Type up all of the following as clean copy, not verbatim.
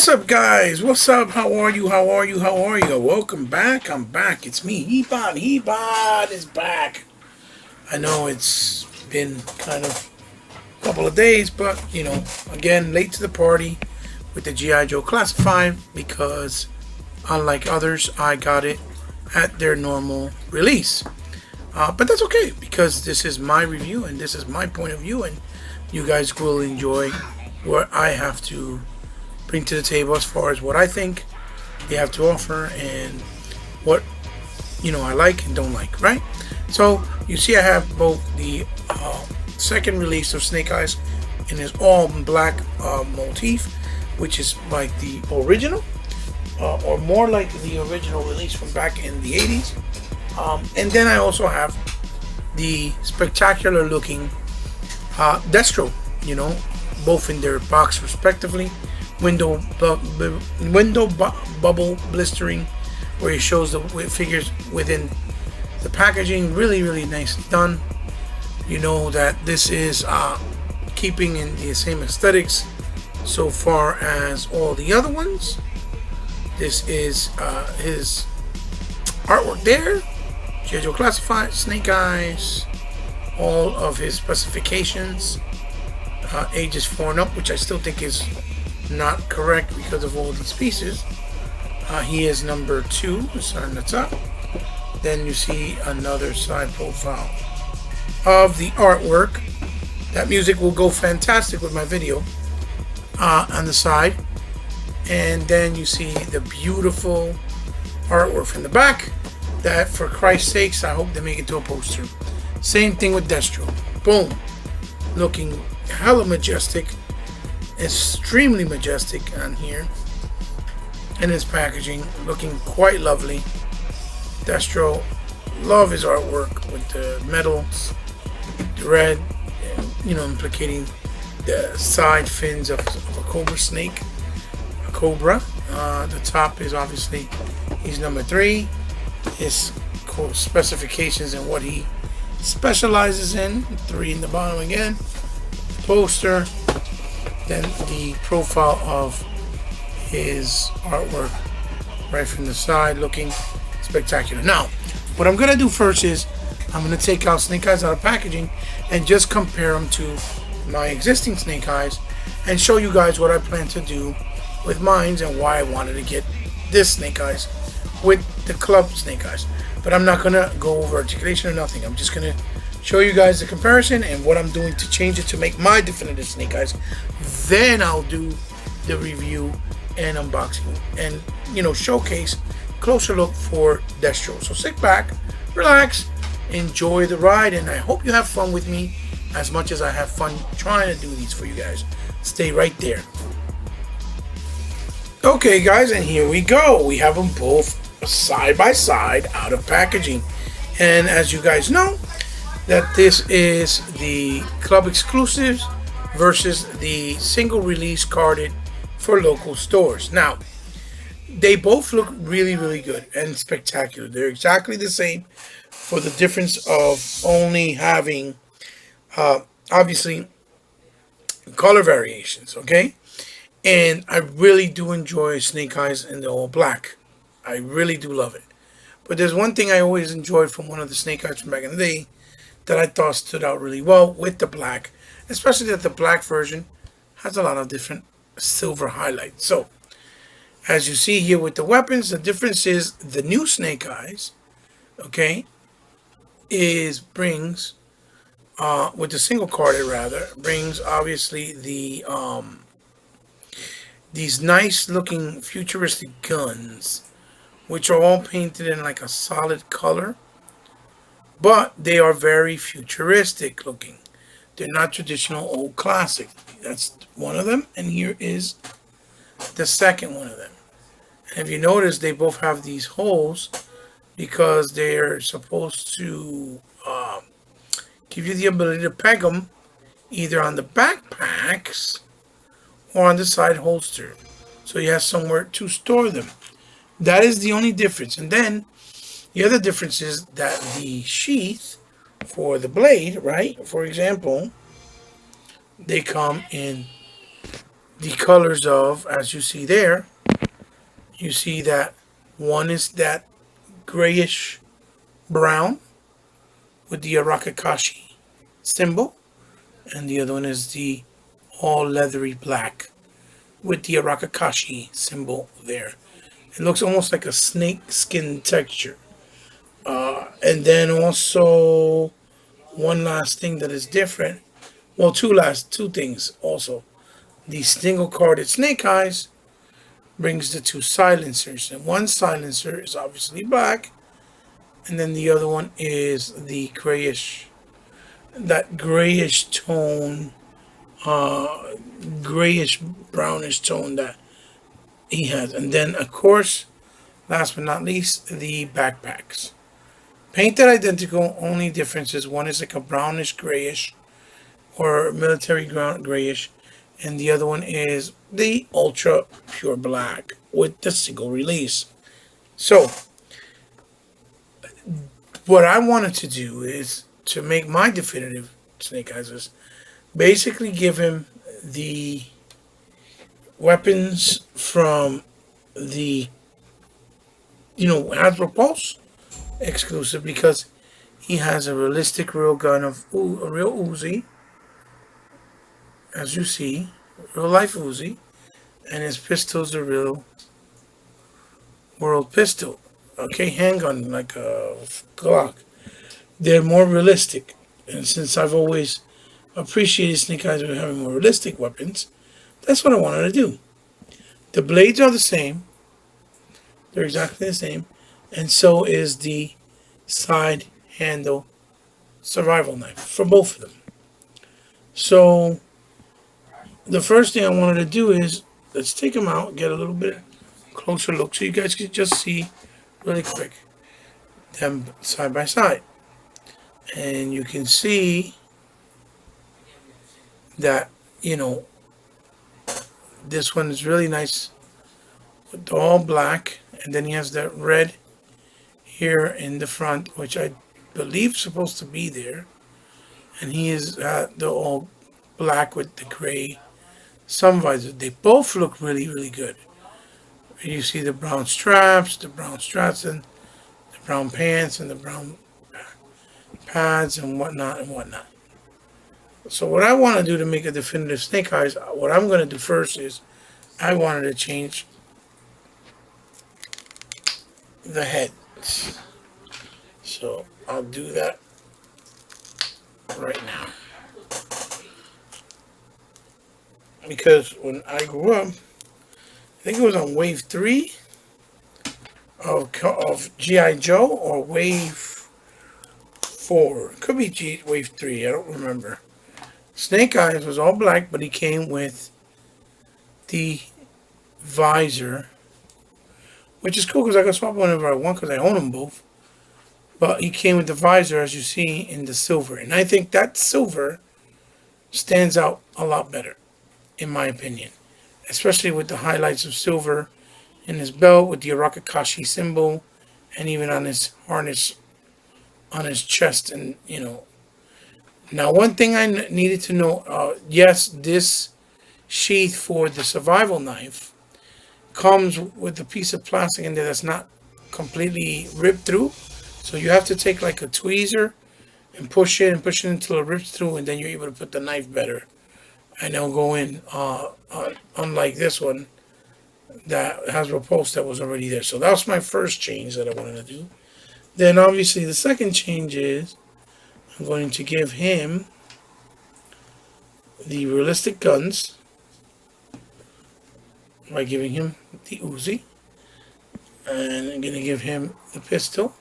What's up, guys? What's up? How are you? How are you? How are you? Welcome back. I'm back. It's me, Hebot. Hebot is back. I know it's been kind of a couple of days, but again, late to the party with the G.I. Joe Classified because, unlike others, I got it at their normal release. But that's okay because this is my review and this is my point of view, and you guys will enjoy what I have to bring to the table as far as what I think they have to offer and what I like and don't like, right? So you see I have both the second release of Snake Eyes in his all black motif, which is like the original or more like the original release from back in the 80s, and then I also have the spectacular looking Destro, both in their box respectively. Window bubble blistering, where it shows the figures within the packaging. Really nicely done. You know that this is keeping in the same aesthetics so far as all the other ones. This is his artwork there. G.I. Joe Classified, Snake Eyes, all of his specifications, ages 4 and up, which I still think is not correct because of all these pieces. He is number 2, it's on the top. Then you see another side profile of the artwork. That music will go fantastic with my video on the side. And then you see the beautiful artwork from the back. That, for Christ's sakes, I hope they make it to a poster. Same thing with Destro. Boom. Looking hella majestic. Extremely majestic on here. And his packaging looking quite lovely. Destro, love his artwork with the metals, the red, implicating the side fins of a cobra snake. A cobra. The top is obviously, he's number 3. His specifications and what he specializes in. 3 in the bottom again. Poster. Then the profile of his artwork right from the side, looking spectacular. Now, what I'm going to do first is I'm going to take out Snake Eyes out of packaging and just compare them to my existing Snake Eyes and show you guys what I plan to do with mine and why I wanted to get this Snake Eyes with the club Snake Eyes. But I'm not going to go over articulation or nothing. I'm just going to show you guys the comparison and what I'm doing to change it to make my definitive Snake Eyes. Then I'll do the review and unboxing and showcase closer look for Destro. So sit back, relax, enjoy the ride, and I hope you have fun with me as much as I have fun trying to do these for you guys. Stay right there. Okay, guys, and here we go. We have them both side by side out of packaging, and as you guys know, that this is the club exclusives versus the single release carded for local stores. Now, they both look really good and spectacular. They're exactly the same, for the difference of only having obviously color variations, okay? And I really do enjoy Snake Eyes in the all black. I really do love it. But there's one thing I always enjoyed from one of the Snake Eyes from back in the day that I thought stood out really well with the black, especially that the black version has a lot of different silver highlights. So, as you see here with the weapons, the difference is the new Snake Eyes, okay, brings with the single carded rather, brings obviously the these nice looking futuristic guns, which are all painted in like a solid color. But they are very futuristic looking. They're not traditional old classic. That's one of them. And here is the second one of them. And if you notice, they both have these holes because they're supposed to give you the ability to peg them either on the backpacks or on the side holster. So you have somewhere to store them. That is the only difference. And then the other difference is that the sheath for the blade, right? For example, they come in the colors of, as you see there, you see that one is that grayish brown with the Arakakashi symbol, and the other one is the all leathery black with the Arakakashi symbol there. It looks almost like a snake skin texture. And then also one last thing that is different. Well, two things also. The single carded snake eyes brings the two silencers, and one silencer is obviously black, and then the other one is the that grayish tone, grayish brownish tone that he has. And then of course, last but not least, the backpacks. Painted identical, only difference is one is like a brownish grayish or military ground grayish, and the other one is the ultra pure black with the single release. So what I wanted to do is to make my definitive Snake Eyes is basically give him the weapons from the Hasbro Pulse exclusive, because he has a realistic real gun of a real Uzi, as you see, real life Uzi, and his pistol's a real world pistol. Okay, handgun like a Glock. They're more realistic, and since I've always appreciated Snake Eyes with having more realistic weapons, that's what I wanted to do. The blades are the same. They're exactly the same. And so is the side handle survival knife for both of them. So the first thing I wanted to do is, let's take them out, get a little bit closer look so you guys can just see really quick them side by side. And you can see that, this one is really nice with all black, and then he has that red here in the front, which I believe is supposed to be there, and he is the all black with the gray sun visor. They both look really, really good. You see the brown straps, and the brown pants, and the brown pads, and whatnot. So what I want to do to make a definitive Snake Eyes, what I'm going to do first is I wanted to change the head. So I'll do that right now. Because when I grew up, I think it was on wave 3 of G.I. Joe, or wave 4. It could be wave 3, I don't remember. Snake Eyes was all black, but he came with the visor, which is cool because I can swap whenever I want because I own them both. But he came with the visor, as you see, in the silver. And I think that silver stands out a lot better, in my opinion. Especially with the highlights of silver in his belt, with the Arakakashi symbol, and even on his harness, on his chest, and, Now, one thing I needed to know, yes, this sheath for the survival knife comes with a piece of plastic in there that's not completely ripped through. So you have to take like a tweezer and push it until it rips through, and then you're able to put the knife better. And it'll go in, unlike this one that has a post that was already there. So that was my first change that I wanted to do. Then obviously the second change is I'm going to give him the realistic guns by giving him the Uzi. And I'm going to give him the pistol.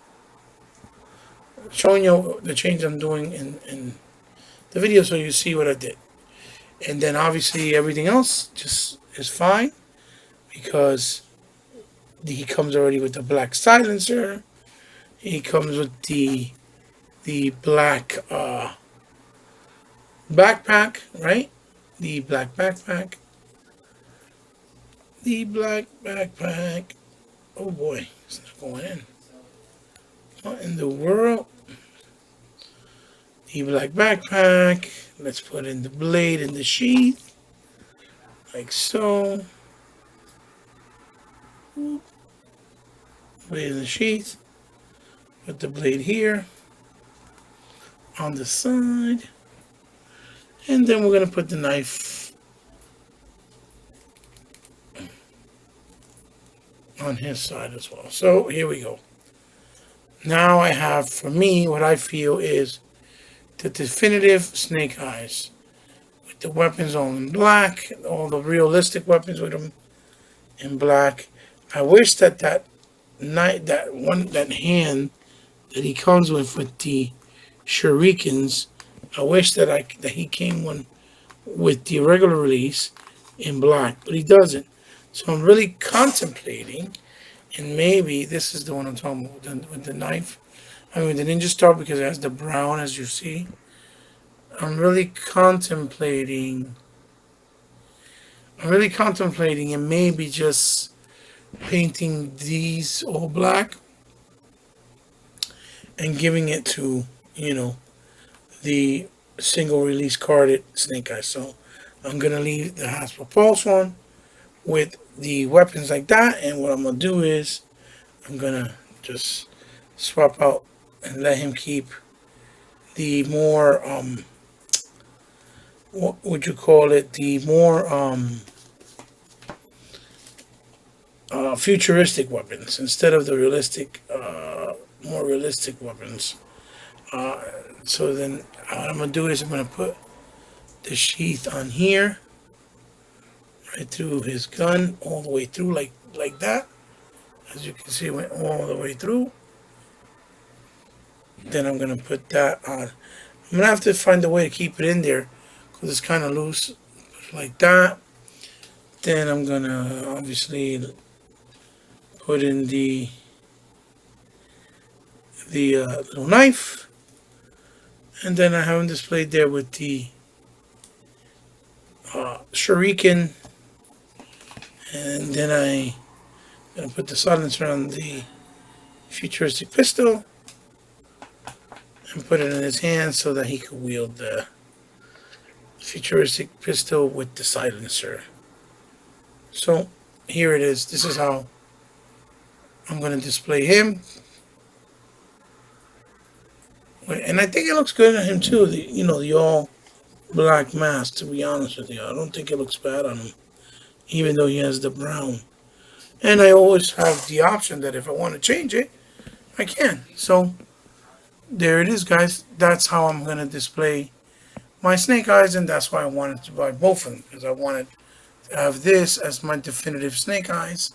Showing you the change I'm doing in the video so you see what I did. And then obviously everything else just is fine because he comes already with the black silencer. He comes with the black backpack, right? The black backpack. The black backpack. Oh boy, it's not going in. What in the world? The black backpack. Let's put in the blade in the sheath. like so. Blade in the sheath. Put the blade here on the side. And then we're going to put the knife on his side as well. So here we go. Now I have, for me, what I feel is the definitive Snake Eyes. With the weapons all in black, all the realistic weapons with them in black. I wish that that hand that he comes with the shurikens, I wish that he came one with the regular release in black, but he doesn't. So I'm really contemplating, and maybe this is the one I'm talking about with the knife. I mean, the Ninja Star, because it has the brown, as you see. I'm really contemplating and maybe just painting these all black and giving it to, the single release carded Snake Eyes. So I'm going to leave the Hasbro Pulse one with the weapons like that. And what I'm going to do is I'm going to just swap out and let him keep the more, what would you call it? The more, futuristic weapons instead of the more realistic weapons. So then what I'm going to do is I'm going to put the sheath on here, right through his gun, all the way through like that. As you can see, it went all the way through. Then I'm going to put that on. I'm going to have to find a way to keep it in there because it's kind of loose, like that. Then I'm going to obviously put in the little knife, and then I have him displayed there with the shuriken, and then I'm going to put the silencer on the futuristic pistol and put it in his hand so that he could wield the futuristic pistol with the silencer. So here it is. This is how I'm going to display him. And I think it looks good on him too. The all black mask, to be honest with you. I don't think it looks bad on him, even though he has the brown. And I always have the option that if I want to change it, I can. So there it is, guys. That's how I'm going to display my Snake Eyes, and that's why I wanted to buy both of them, because I wanted to have this as my definitive Snake Eyes,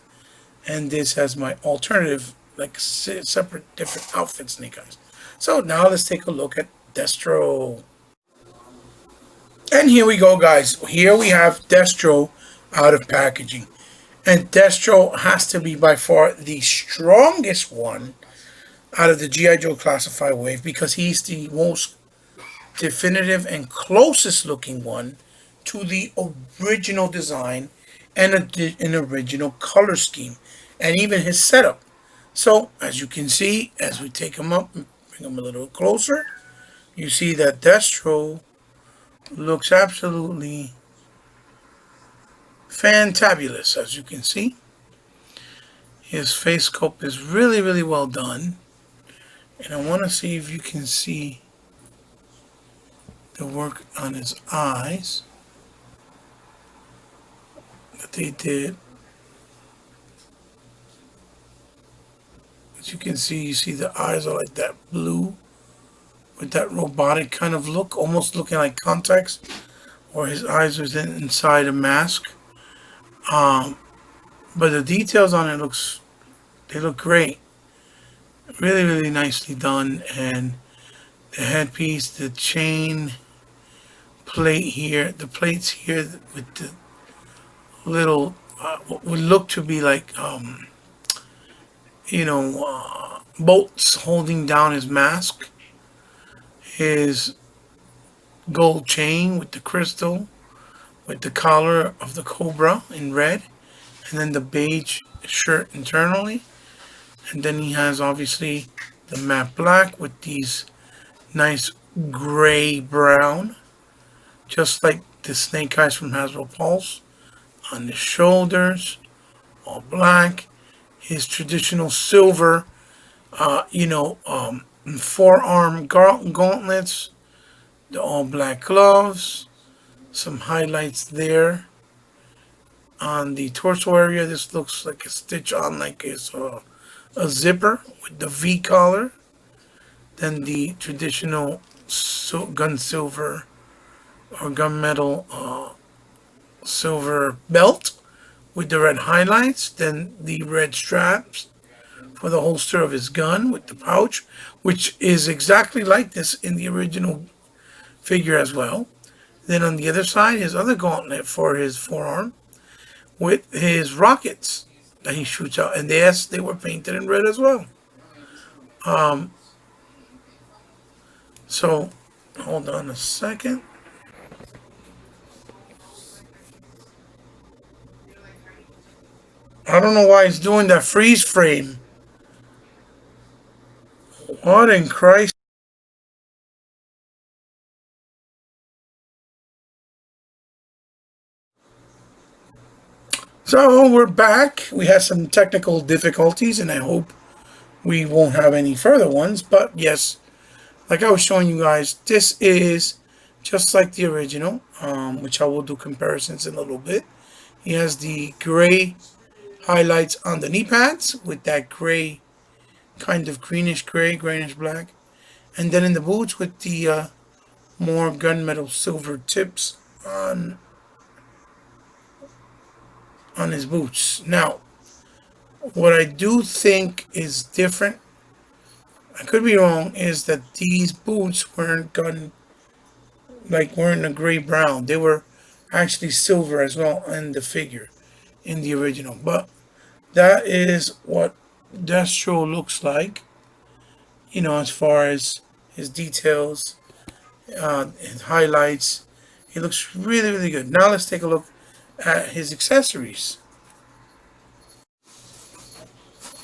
and this as my alternative, like separate, different outfit Snake Eyes. So now let's take a look at Destro. And here we go, guys. Here we have Destro out of packaging. And Destro has to be by far the strongest one out of the G.I. Joe Classified wave, because he's the most definitive and closest looking one to the original design and an original color scheme, and even his setup. So as you can see, as we take him up and bring him a little closer, you see that Destro looks absolutely fantabulous. As you can see, his face sculpt is really, really well done. And I want to see if you can see the work on his eyes that they did. As you can see, you see the eyes are like that blue with that robotic kind of look, almost looking like contacts, or his eyes was inside a mask. But the details on it they look great. Really, really nicely done. And the headpiece, the chain plate here, the plates here with the little, what would look to be like, bolts holding down his mask. His gold chain with the crystal, with the collar of the cobra in red, and then the beige shirt internally. And then he has obviously the matte black with these nice gray brown, just like the Snake Eyes from Hasbro Pulse. on the shoulders, all black. His traditional silver, forearm gauntlets, the all black gloves, some highlights there. On the torso area, this looks like a stitch on like it's a zipper with the V collar. Then the traditional gun silver or gunmetal silver belt with the red highlights. Then the red straps for the holster of his gun with the pouch, which is exactly like this in the original figure as well. Then on the other side, his other gauntlet for his forearm with his rockets that he shoots out. And yes, they were painted in red as well. So, hold on a second. I don't know why it's doing that freeze frame. What in Christ? So we're back. We had some technical difficulties, and I hope we won't have any further ones. But yes, like I was showing you guys, this is just like the original, which I will do comparisons in a little bit. He has the gray highlights on the knee pads with that gray, kind of greenish gray, greenish black. And then in the boots with the more gunmetal silver tips on his boots. Now, what I do think is different, I could be wrong, is that these boots weren't weren't a gray brown. They were actually silver as well in the figure, in the original. But that is what Destro looks like, as far as his details, his highlights. He looks really, really good. Now let's take a look at his accessories.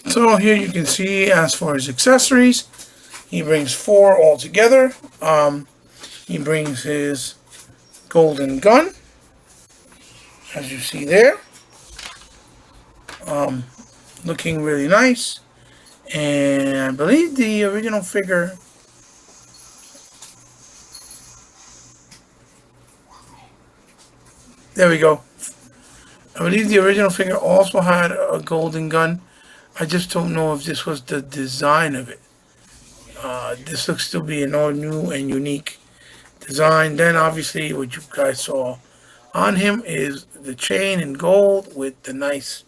So here you can see, as for his accessories, he brings 4 altogether. He brings his golden gun, as you see there, looking really nice. And I believe the original figure, there we go. I believe the original figure also had a golden gun. I just don't know if this was the design of it. This looks to be an all new and unique design. Then obviously what you guys saw on him is the chain in gold with the nice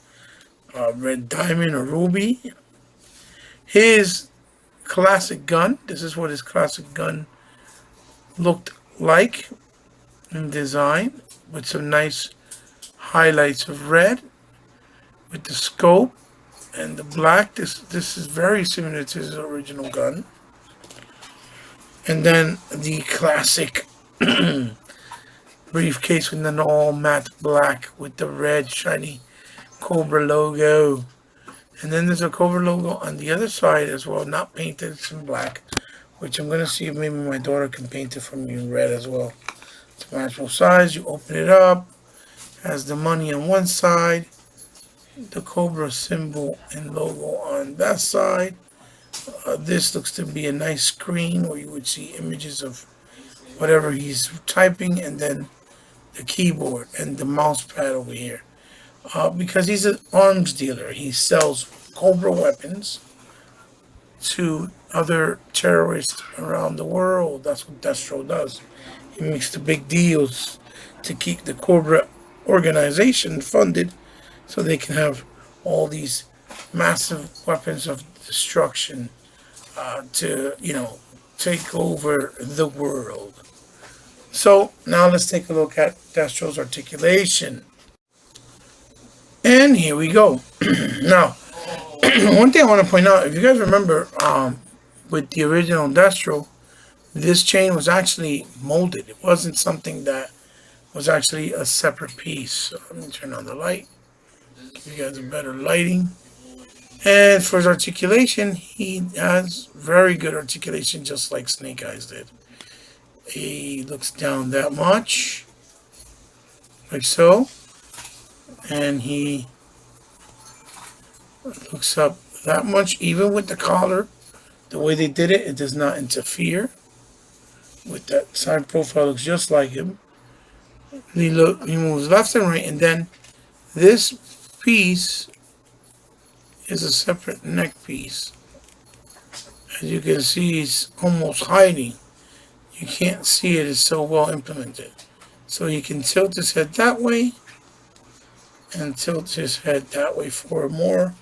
red diamond or ruby. His classic gun, this is what his classic gun looked like in design, with some nice highlights of red with the scope and the black. This is very similar to his original gun. And then the classic briefcase with an all matte black with the red shiny Cobra logo. And then there's a Cobra logo on the other side as well, not painted, it's in black, which I'm going to see if maybe my daughter can paint it for me in red as well. It's matchable size. You open it up, has the money on one side, the Cobra symbol and logo on that side. This looks to be a nice screen where you would see images of whatever he's typing, and then the keyboard and the mouse pad over here. Because he's an arms dealer, he sells Cobra weapons to other terrorists around the world. That's what Destro does. He makes the big deals to keep the Cobra organization funded, so they can have all these massive weapons of destruction to, take over the world. So now let's take a look at Destro's articulation. And here we go. Now, one thing I want to point out, if you guys remember, with the original Destro, this chain was actually molded. It wasn't something that was actually a separate piece. So let me turn on the light, give you guys a better lighting. And for his articulation, he has very good articulation, just like Snake Eyes did. He looks down that much, like so. and he looks up that much. Even with the collar, the way they did it, it does not interfere with that side profile. Looks just like him. He moves left and right, and then this piece is a separate neck piece. As you can see, it's almost hiding. You can't see it, it's so well implemented. So he can tilt his head that way and tilt his head that way for more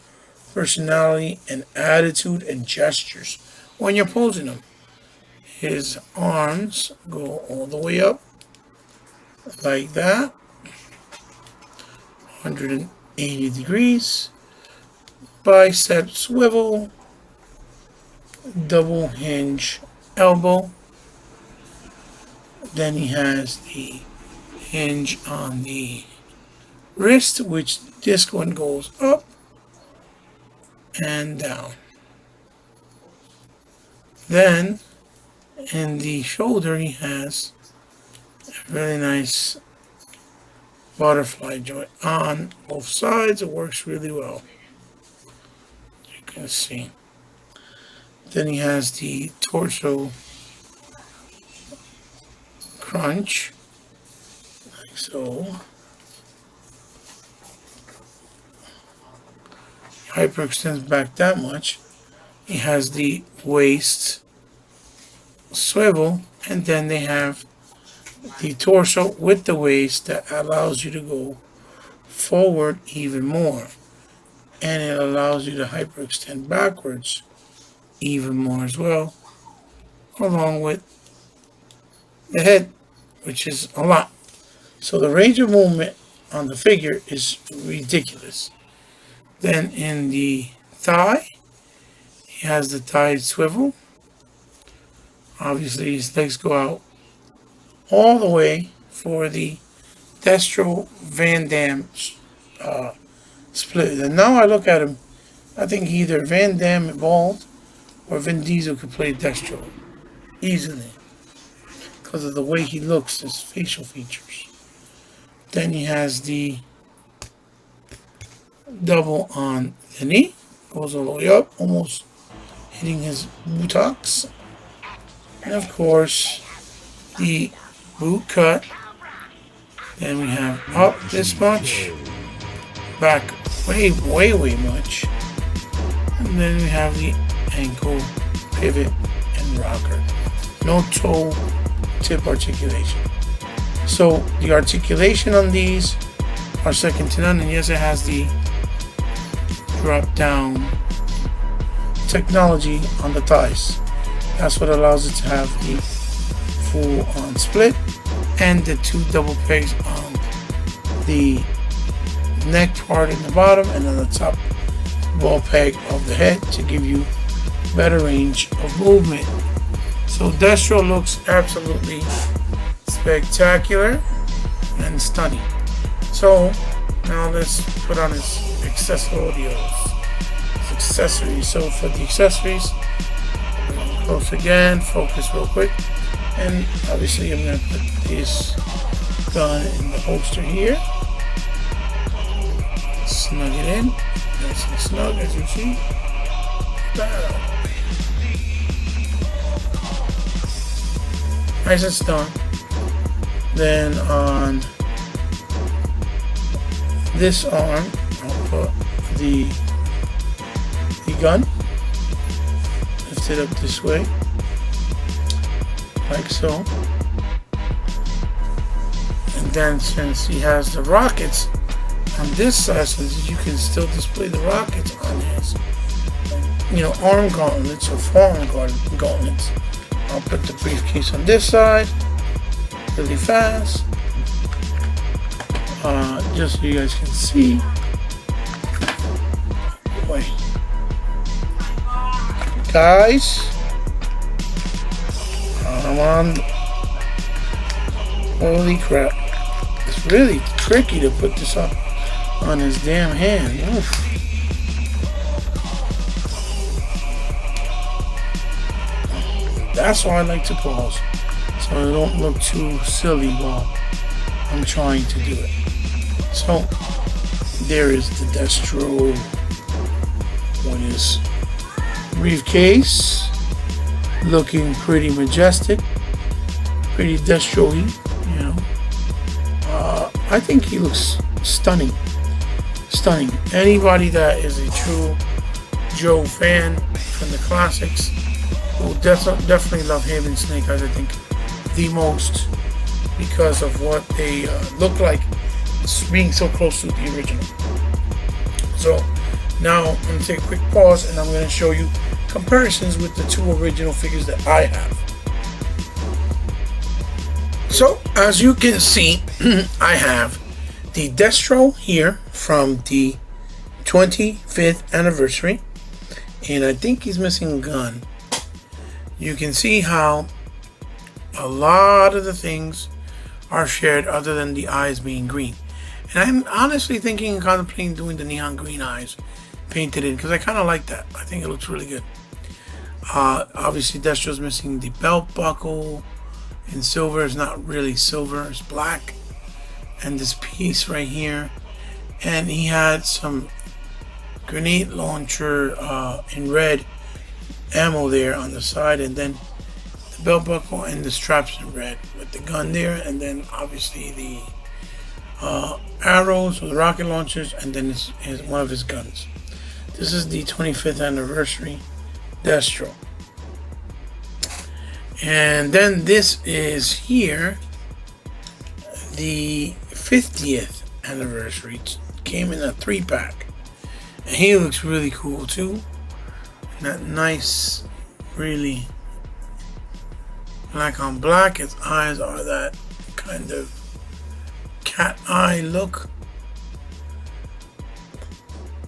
personality and attitude and gestures when you're posing him. His arms go all the way up like that, 180 degrees, bicep swivel, double hinge elbow. Then he has the hinge on the wrist, which this one goes up and down. Then in the shoulder he has a really nice butterfly joint on both sides. It works really well, you can see. Then he has the torso crunch, like so. Hyperextends back that much. He has the waist swivel, and then they have the torso with the waist that allows you to go forward even more, and it allows you to hyperextend backwards even more as well, along with the head, which is a lot. So the range of movement on the figure is ridiculous. Then in the thigh, he has the thigh swivel. Obviously his legs go out all the way for the Destro Van Damme split. And now I look at him, I think either Van Damme bald or Vin Diesel could play Destro easily because of the way he looks, his facial features. Then he has the double on the knee, goes all the way up, almost hitting his buttocks. And of course, the boot cut. Then we have up this much, back way much. And then we have the ankle pivot and rocker. No toe tip articulation. So the articulation on these are second to none. And yes, it has the drop down technology on the thighs. That's what allows it to have the full on split and the two double pegs on the neck part in the bottom and on the top ball peg of the head to give you better range of movement. So Destro looks absolutely spectacular and stunning. So now let's put on his accessories. So for the accessories, close again, focus real quick, and obviously I'm going to put this gun in the holster here, snug it in, nice and snug as you see. Nice and snug. Then on this arm, I'll put the gun, lift it up this way, like so. And then since he has the rockets on this side, so that you can still display the rockets on his, arm gauntlets or forearm gauntlets, I'll put the briefcase on this side really fast, just so you guys can see. Wait. Guys, come on. Holy crap. It's really tricky to put this on his damn hand. Oof. That's why I like to pause, so I don't look too silly while I'm trying to do it. So There is the Destro, what is briefcase, looking pretty majestic, pretty Destro-y, you know. I think he looks stunning. Anybody that is a true Joe fan from the classics will definitely love him and Snake Eyes, I think, the most because of what they look like, being so close to the original. So now I'm going to take a quick pause and I'm going to show you comparisons with the two original figures that I have. So as you can see, I have the Destro here from the 25th anniversary, and I think he's missing a gun. You can see how a lot of the things are shared other than the eyes being green. And I'm honestly thinking and contemplating doing the neon green eyes painted in, because I kind of like that. I think it looks really good. Obviously Destro's missing the belt buckle in silver. It's not really silver, it's black. And this piece right here. And he had some grenade launcher in red ammo there on the side, and then the belt buckle and the straps in red with the gun there, and then obviously the arrows or the rocket launchers, and then one of his guns. This is the 25th anniversary Destro. And then this is here the 50th anniversary. It came in a 3-pack, and he looks really cool too. That nice, really black on black. His eyes are that kind of cat eye look.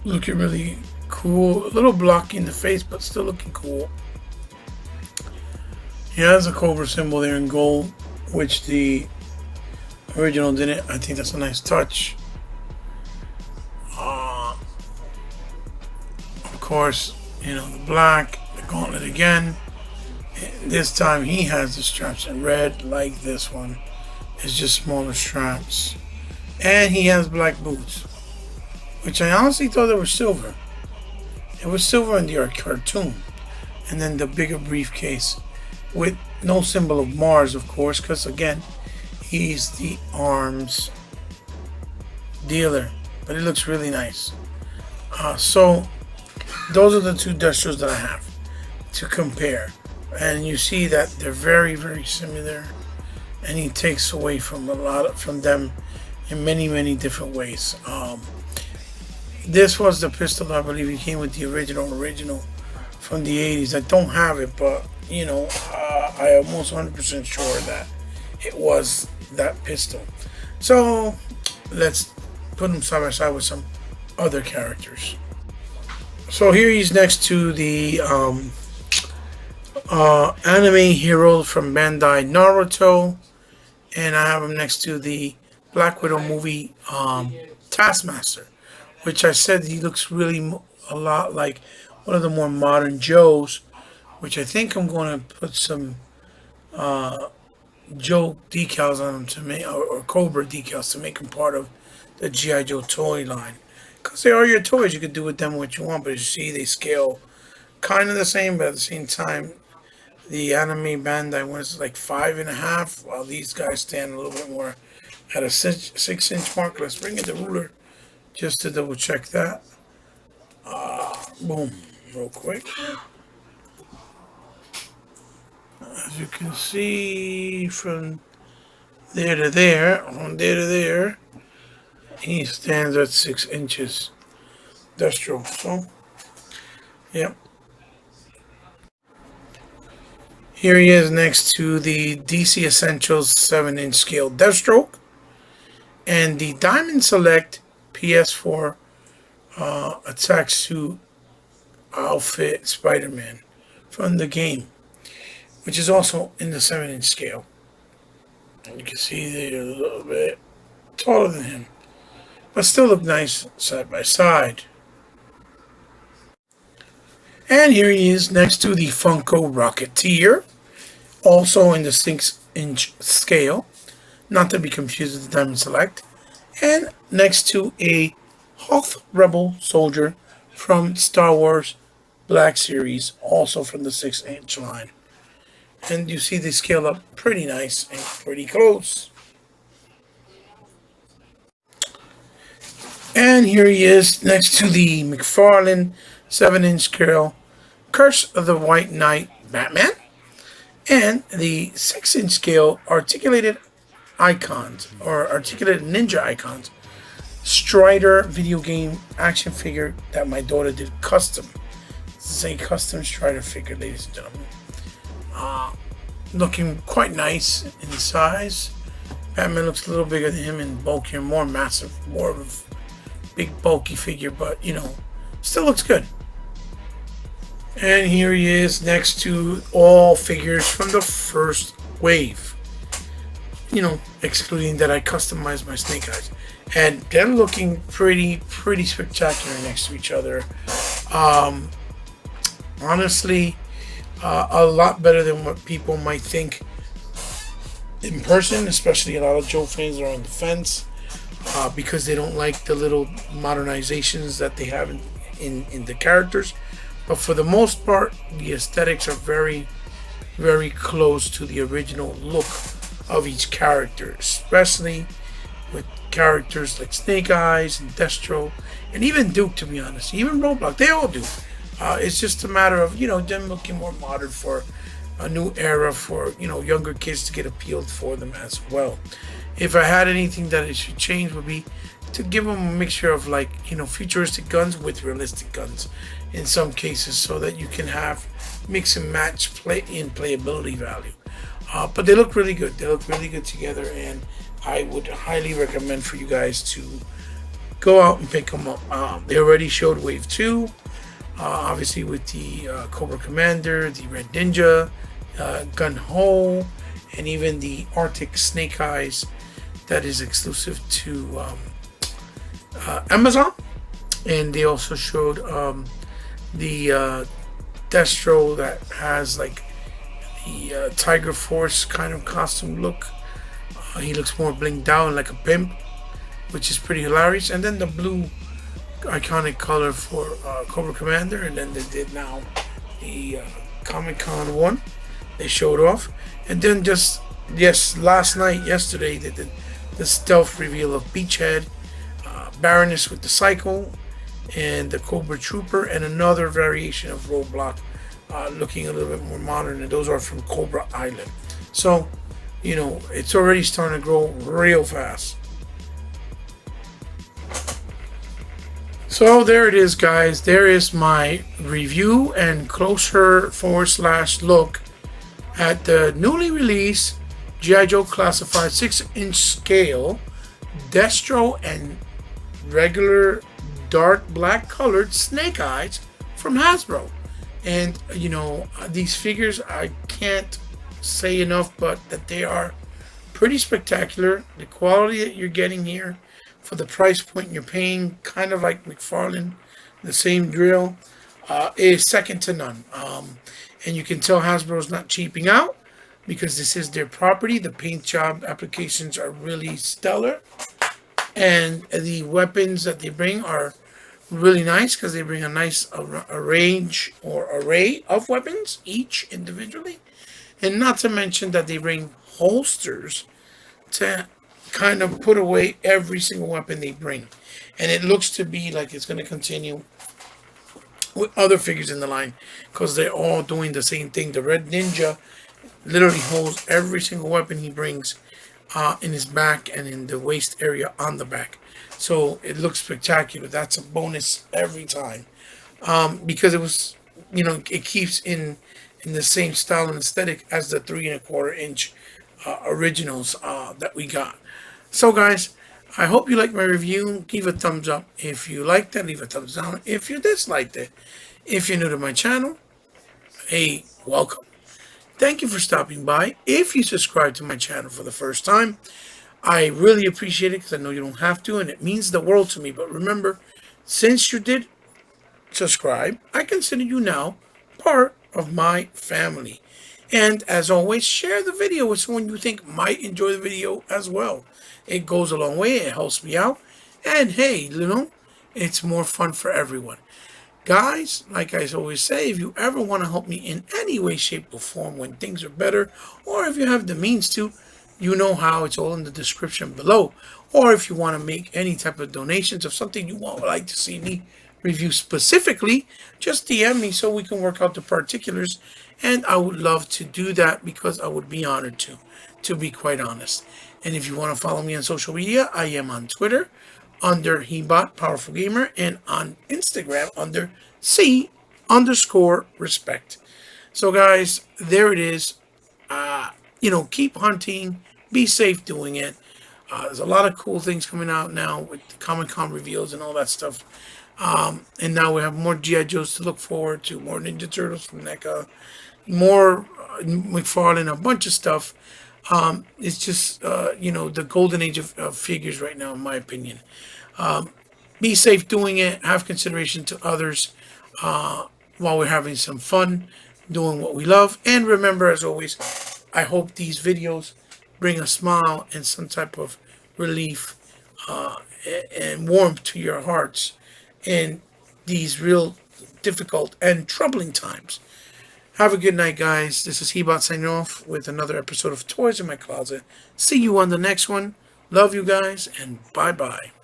Looking really cool. A little blocky in the face, but still looking cool. He has a cobra symbol there in gold, which the original didn't. I think that's a nice touch. Of course, you know, the black, the gauntlet again. This time he has the straps in red, like this one. It's just smaller straps. And he has black boots, which I honestly thought they were silver. It was silver in the cartoon. And then the bigger briefcase with no symbol of Mars, of course, because again, he's the arms dealer. But it looks really nice. So those are the two Destros that I have to compare. And you see that they're very, very similar. And he takes away from from them in many, many different ways. This was the pistol, I believe he came with the original from the 80s. I don't have it, but you know, I am almost 100% sure that it was that pistol. So let's put him side by side with some other characters. So here he's next to the anime hero from Bandai, Naruto, and I have him next to the Black Widow movie, Taskmaster, which I said he looks really a lot like one of the more modern Joes, which I think I'm going to put some Joe decals on him to make, or Cobra decals to make him part of the G.I. Joe toy line. Because they are your toys, you can do with them what you want, but as you see, they scale kind of the same, but at the same time, the anime Bandai was like 5.5, while these guys stand a little bit more at a 6-inch mark. Let's bring in the ruler just to double check that. Boom, real quick. As you can see, from there to there, from there to there, he stands at 6 inches. Destro. So, yep. Here he is next to the DC Essentials 7-inch scale Deathstroke and the Diamond Select PS4 attack suit outfit Spider-Man from the game, which is also in the 7-inch scale. And you can see they're a little bit taller than him, but still look nice side by side. And here he is next to the Funko Rocketeer, also in the 6-inch scale, not to be confused with the Diamond Select, and next to a Hoth Rebel Soldier from Star Wars Black Series, also from the 6-inch line. And you see they scale up pretty nice and pretty close. And here he is next to the McFarlane 7-inch scale Curse of the White Knight Batman and the 6-inch scale articulated icons or articulated ninja icons Strider video game action figure that my daughter did custom. This is a custom Strider figure, ladies and gentlemen. Looking quite nice in size. Batman looks a little bigger than him and bulkier, more massive, more of a big bulky figure, but you know, still looks good. And here he is next to all figures from the first wave. You know, excluding that I customized my Snake Eyes. And they're looking pretty spectacular next to each other. Honestly, a lot better than what people might think in person, especially a lot of Joe fans are on the fence because they don't like the little modernizations that they have in the characters. But for the most part, the aesthetics are very close to the original look of each character, especially with characters like Snake Eyes and Destro, and even Duke, to be honest, even Roadblock, they all do. It's just a matter of, you know, them looking more modern for a new era for, you know, younger kids to get appealed for them as well. If I had anything that it should change would be to give them a mixture of, like, you know, futuristic guns with realistic guns in some cases, so that you can have mix and match playability value. But they look really good. They look really good together, and I would highly recommend for you guys to go out and pick them up. They already showed Wave 2, obviously with the Cobra Commander, the Red Ninja, Gun Ho, and even the Arctic Snake Eyes that is exclusive to Amazon. And they also showed the Destro that has like the Tiger Force kind of costume look. He looks more blinged out like a pimp, which is pretty hilarious. And then the blue iconic color for Cobra Commander, and then they did now the Comic-Con one they showed off. And then just yesterday they did the stealth reveal of Beachhead, Baroness with the Cycle, and the Cobra Trooper, and another variation of Roadblock looking a little bit more modern, and those are from Cobra Island. So, you know, it's already starting to grow real fast. So there it is, guys. There is my review and closer / look at the newly released G.I. Joe Classified 6-inch scale Destro and regular dark black colored Snake Eyes from Hasbro. And you know, these figures, I can't say enough but that they are pretty spectacular. The quality that you're getting here for the price point you're paying, kind of like McFarlane, the same drill, is second to none. And you can tell Hasbro's not cheaping out because this is their property. The paint job applications are really stellar, and the weapons that they bring are really nice because they bring a nice array of weapons, each individually. And not to mention that they bring holsters to kind of put away every single weapon they bring. And it looks to be like it's going to continue with other figures in the line because they're all doing the same thing. The Red Ninja literally holds every single weapon he brings in his back and in the waist area on the back. So it looks spectacular. That's a bonus every time because it was, you know, it keeps in the same style and aesthetic as the 3 1/4 inch originals that we got. So guys, I hope you liked my review. Give a thumbs up if you liked it. Leave a thumbs down if you disliked it. If you're new to my channel, hey, welcome. Thank you for stopping by. If you subscribe to my channel for the first time, I really appreciate it because I know you don't have to, and it means the world to me. But remember, since you did subscribe, I consider you now part of my family. And as always, share the video with someone you think might enjoy the video as well. It goes a long way. It helps me out. And hey, you know, It's more fun for everyone. Guys, like I always say, if you ever want to help me in any way, shape, or form when things are better, or if you have the means to, you know how, it's all in the description below. Or if you want to make any type of donations of something you would like to see me review specifically, just DM me so we can work out the particulars. And I would love to do that because I would be honored to be quite honest. And if you want to follow me on social media, I am on Twitter under Hebot Powerful Gamer and on Instagram under C_respect. So guys, there it is. Keep hunting. Be safe doing it. There's a lot of cool things coming out now with the Comic-Con reveals and all that stuff. And now we have more G.I. Joes to look forward to, more Ninja Turtles from NECA, more McFarlane, a bunch of stuff. It's just, the golden age of figures right now, in my opinion. Be safe doing it. Have consideration to others while we're having some fun doing what we love. And remember, as always, I hope these videos bring a smile and some type of relief and warmth to your hearts in these real difficult and troubling times. Have a good night, guys. This is Hebot signing off with another episode of Toys in My Closet. See you on the next one. Love you guys, and bye-bye.